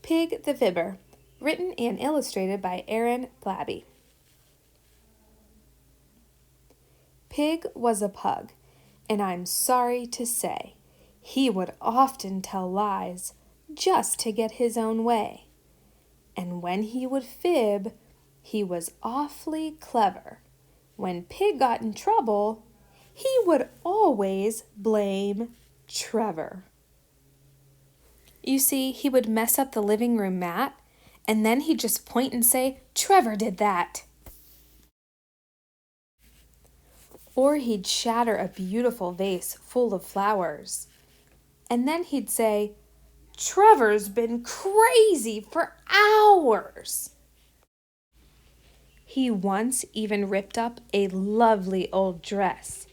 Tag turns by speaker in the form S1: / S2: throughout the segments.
S1: Pig the Fibber, written and illustrated by Aaron Flabby. Pig was a pug, and I'm sorry to say, he would often tell lies just to get his own way. And when he would fib, he was awfully clever. When Pig got in trouble, he would always blame Trevor. You see, he would mess up the living room mat, and then he'd just point and say, "Trevor did that." Or he'd shatter a beautiful vase full of flowers, and then he'd say, "Trevor's been crazy for hours." He once even ripped up a lovely old dress.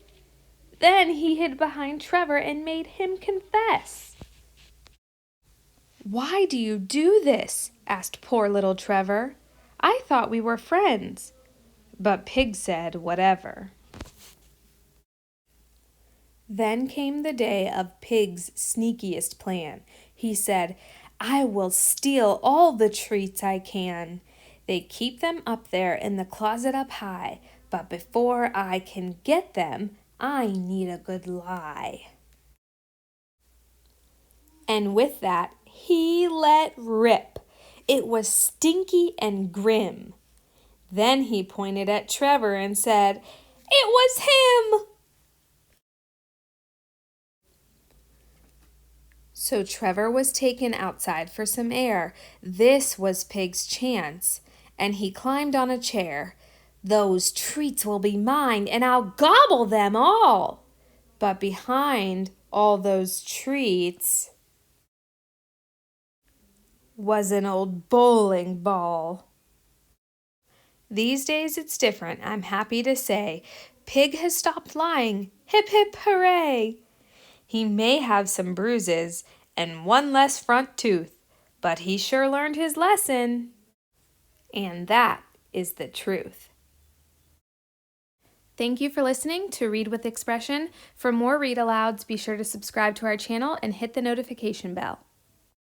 S1: Then he hid behind Trevor and made him confess. "Why do you do this?" asked poor little Trevor. "I thought we were friends." But Pig said, "Whatever." Then came the day of Pig's sneakiest plan. He said, "I will steal all the treats I can. They keep them up there in the closet up high, but before I can get them, I need a good lie." And with that, he let rip. It was stinky and grim. Then he pointed at Trevor and said, "It was him!" So Trevor was taken outside for some air. This was Pig's chance, and he climbed on a chair. "Those treats will be mine, and I'll gobble them all." But behind all those treats was an old bowling ball. These days it's different, I'm happy to say. Pig has stopped lying. Hip, hip, hooray! He may have some bruises and one less front tooth, but he sure learned his lesson. And that is the truth. Thank you for listening to Read with Expression. For more read alouds, be sure to subscribe to our channel and hit the notification bell.